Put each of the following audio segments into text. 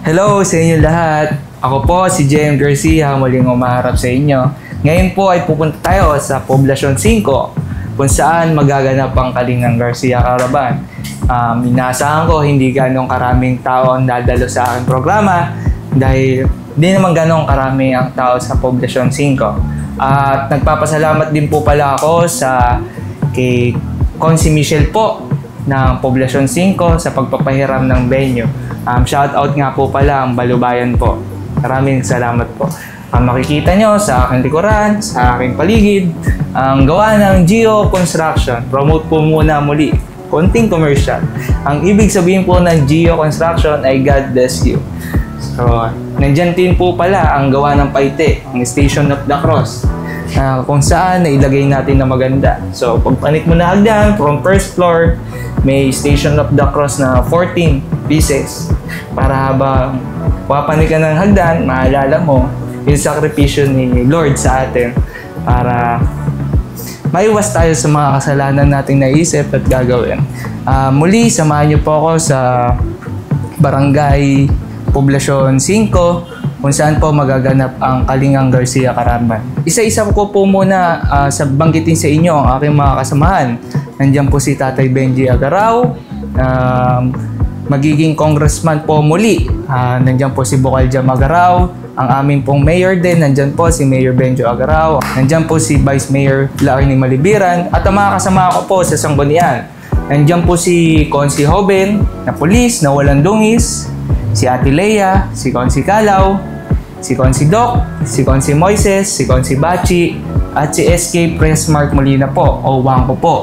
Hello sa inyo lahat. Ako po si JM Garcia, muling umaharap sa inyo. Ngayon po ay pupunta tayo sa Poblacion 5 kung saan magaganap ang Kalingang Garcia Caravan. Inaasahan ko hindi ganong karaming tao ang dadalo sa aking programa dahil hindi naman ganong karami ang tao sa Poblacion 5. At nagpapasalamat din po pala ako kay Consi Michelle po ng Poblacion 5 sa pagpapahiram ng venue. Shout out nga po pala ang Balubayan po. Maraming salamat po. Makikita nyo sa aking likuran, sa aking paligid, ang gawa ng Geo Construction. Promote po muna muli. Konting commercial. Ang ibig sabihin po ng Geo Construction ay God bless you. So, nandyan din po pala ang gawa ng Paite, ang Station of the Cross. Kung saan nailagay natin na maganda. So, pagpanik mo na hagdan, from first floor, may Station of the Cross na 14 pieces. Para habang papanik ka ng hagdan, maalala mo yung sakripisyo ni Lord sa atin para maiwas tayo sa mga kasalanan nating naisip at gagawin. Muli, samahan niyo po ako sa Barangay Poblacion 5 kung saan po magaganap ang Kalingang Garcia Caravan. Isa-isa ko po muna banggitin sa inyo ang aking mga kasamahan. Nandiyan po si Tatay Benji Agaraw, magiging congressman po muli. Nandiyan po si Bokal Jam Agaraw, ang aming pong mayor din. Nandiyan po si Mayor Benjo Agaraw. Nandiyan po si Vice Mayor Larny Malibiran. At ang mga kasama ko po sa Sanggunian. Nandiyan po si Consi Hoben na pulis na walang dungis, si Ate Leia, si Consi Calaw, si Consi Doc, si Consi Moises, si Consi Bachi, at si SK Pressmark Molina po, o Wangko po.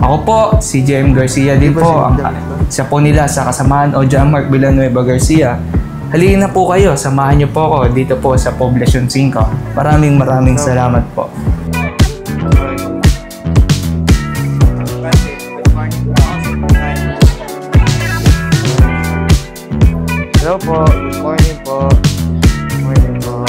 Ako po, si JM Garcia din po. Isa po nila sa kasamahan o Mark Villanueva Garcia. Halina na po kayo, samahan niyo po ako dito po sa Poblacion 5. Maraming salamat po. Hello po, good morning po. Good morning po.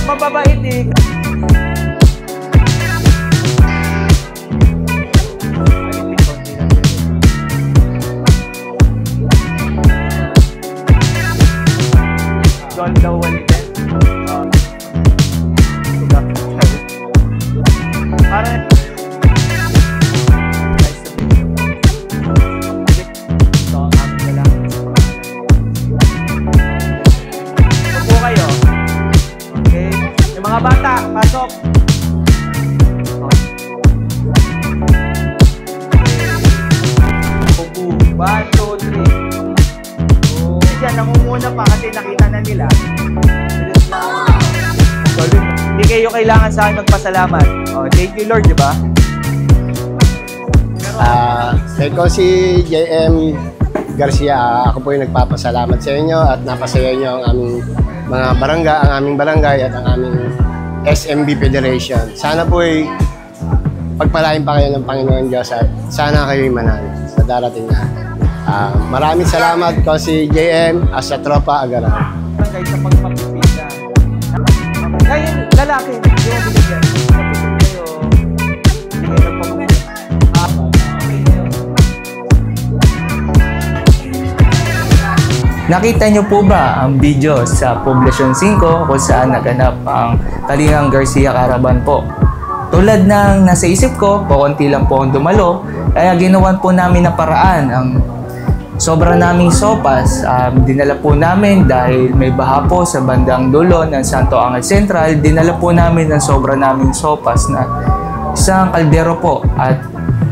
Mababait eh. Don't daw wali din. Para nice to meet you. So, ang amin na lang. Upo kayo. Okay. Yung mga bata, pasok. Upo. 1, 2, 3. Oh. Diyan, namumuna pa kasi nakita na nila. Hindi kayo kailangan sa akin magpasalamat. Oh, thank you Lord, di ba? Kay ko si JM Garcia, ako po yung nagpapasalamat sa inyo at napasaya nyo ang aming mga barangay, ang aming barangay at ang aming SMB Federation. Sana po ay pagpalain pa kayo ng Panginoon Diyos at sana kayo'y manalo sa darating na. Maraming salamat ko si JM as sa Tropa Agaraw. Barangay sa pagpapipisa. Ngayon, lalaki, hindi mo binigyan. Napusog kayo, hindi kayo nagpapagod. Nakita nyo po ba ang video sa Poblacion 5 kung saan naganap ang Kalingang Garcia Caravan po? tulad ng nasa isip ko, konti lang po akong dumalo, kaya ginawan po namin na paraan. Ang sobra naming sopas, dinala po namin dahil may baha po sa bandang dulo ng Santo Angel Central, dinala po namin ang sobra naming sopas na isang kaldero po at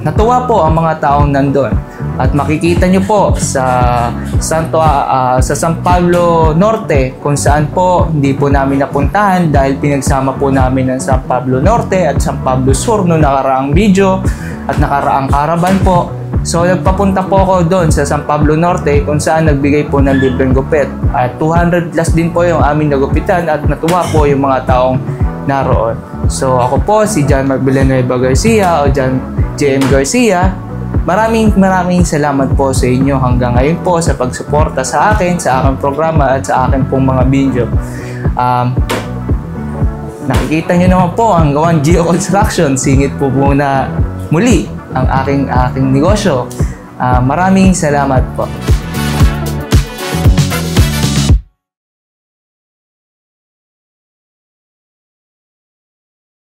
natuwa po ang mga taong nandun. At makikita nyo po sa San Pablo Norte kung saan po hindi po namin napuntahan dahil pinagsama po namin ng San Pablo Norte at San Pablo Sur noong nakaraang video at nakaraang caravan po. So nagpapunta po ako doon sa San Pablo Norte kung saan nagbigay po ng libreng gupit. At 200 plus din po yung aming nagupitan at natuwa po yung mga taong naroon. So ako po si John Mark Villanueva Garcia o John JM Garcia. Maraming salamat po sa inyo hanggang ngayon po sa pagsuporta sa akin, sa aking programa at sa akin pong mga video. Nakikita nyo naman po ang Gawan Geo Construction. Singit po muna muli ang aking negosyo. Maraming salamat po.